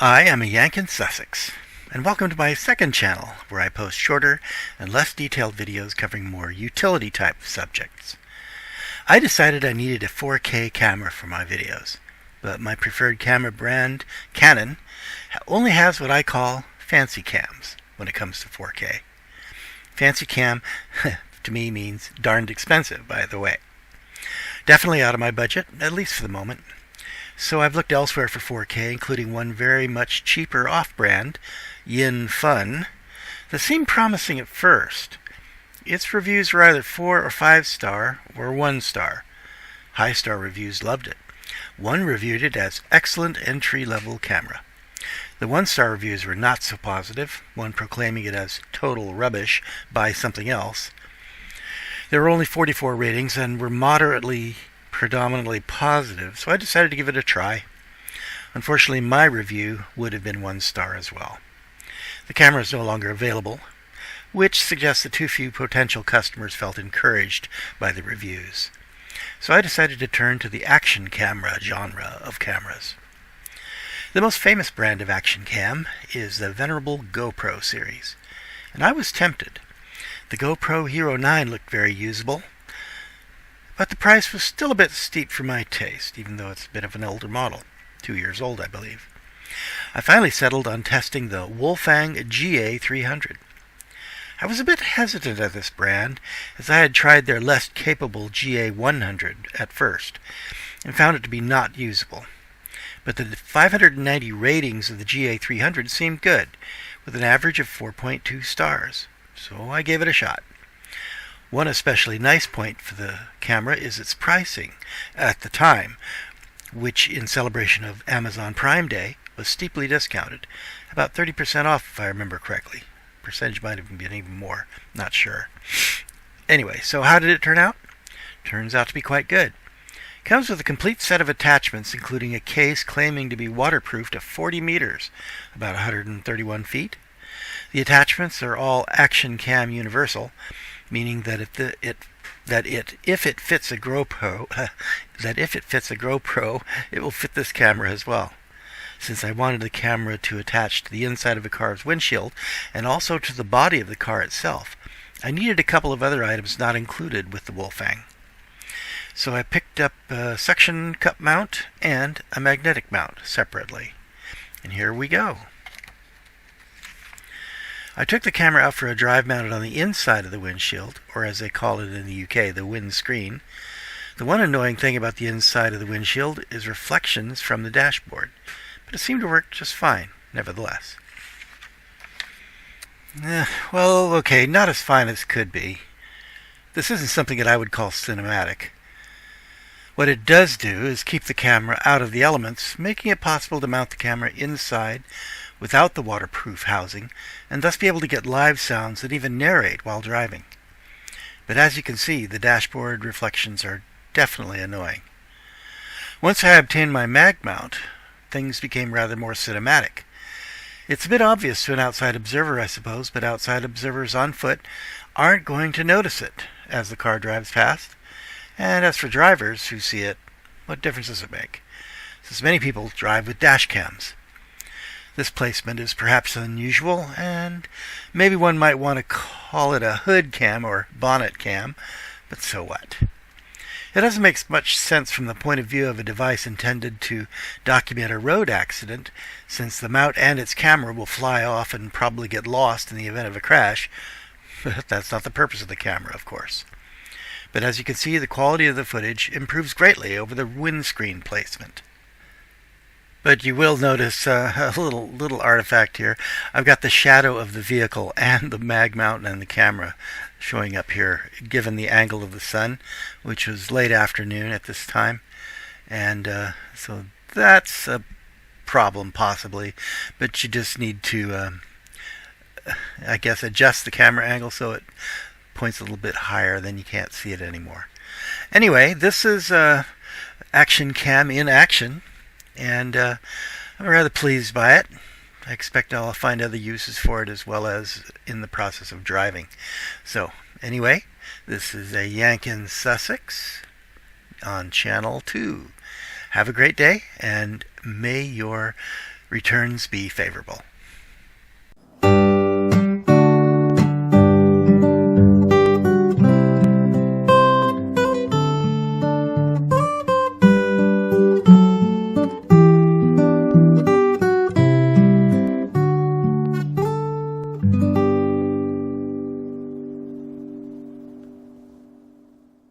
I am a Yank in Sussex, and welcome to my second channel, where I post shorter and less detailed videos covering more utility-type subjects. I decided I needed a 4K camera for my videos, but my preferred camera brand, Canon, only has what I call fancy cams when it comes to 4K. Fancy cam, to me, means darned expensive, by the way. Definitely out of my budget, at least for the moment. So I've looked elsewhere for 4K, including one very much cheaper off-brand, Yin Fun, that seemed promising at first. Its reviews were either 4 or 5 star or 1 star. High star reviews loved it. One reviewed it as excellent entry-level camera. The 1-star reviews were not so positive, one proclaiming it as total rubbish, buy something else. There were only 44 ratings and were predominantly positive, so I decided to give it a try. Unfortunately, my review would have been 1 star as well. The camera is no longer available, which suggests that too few potential customers felt encouraged by the reviews. So I decided to turn to the action camera genre of cameras. The most famous brand of action cam is the venerable GoPro series, and I was tempted. The GoPro Hero 9 looked very usable, but the price was still a bit steep for my taste, even though it's a bit of an older model, 2 years old, I believe. I finally settled on testing the WOLFANG GA300. I was a bit hesitant at this brand, as I had tried their less capable GA100 at first, and found it to be not usable. But the 590 ratings of the GA300 seemed good, with an average of 4.2 stars, so I gave it a shot. One especially nice point for the camera is its pricing at the time, which in celebration of Amazon Prime Day was steeply discounted, about 30% off if I remember correctly. Percentage might have been even more, not sure. Anyway, so how did it turn out? Turns out to be quite good. It comes with a complete set of attachments, including a case claiming to be waterproof to 40 meters, about 131 feet. The attachments are all Action Cam universal, meaning that if it fits a GoPro, it will fit this camera as well. Since I wanted the camera to attach to the inside of a car's windshield and also to the body of the car itself, I needed a couple of other items not included with the WOLFANG. So I picked up a suction cup mount and a magnetic mount separately. And here we go. I took the camera out for a drive mounted on the inside of the windshield, or as they call it in the UK, the windscreen. The one annoying thing about the inside of the windshield is reflections from the dashboard, but it seemed to work just fine, nevertheless. Well, okay, not as fine as could be. This isn't something that I would call cinematic. What it does do is keep the camera out of the elements, making it possible to mount the camera inside without the waterproof housing, and thus be able to get live sounds that even narrate while driving. But as you can see, the dashboard reflections are definitely annoying. Once I obtained my mag mount, things became rather more cinematic. It's a bit obvious to an outside observer, I suppose, but outside observers on foot aren't going to notice it as the car drives past. And as for drivers who see it, what difference does it make, since many people drive with dash cams? This placement is perhaps unusual, and maybe one might want to call it a hood cam or bonnet cam, but so what? It doesn't make much sense from the point of view of a device intended to document a road accident, since the mount and its camera will fly off and probably get lost in the event of a crash. But that's not the purpose of the camera, of course. But as you can see, the quality of the footage improves greatly over the windscreen placement. But you will notice a little artifact here. I've got the shadow of the vehicle and the mag mount and the camera showing up here, given the angle of the sun, which was late afternoon at this time. And so that's a problem, possibly. But you just need to, I guess, adjust the camera angle so it points a little bit higher, then you can't see it anymore. Anyway, this is Action Cam in action. And I'm rather pleased by it. I expect I'll find other uses for it as well as in the process of driving. So, anyway, this is a Yank in Sussex on Channel 2. Have a great day, and may your returns be favorable.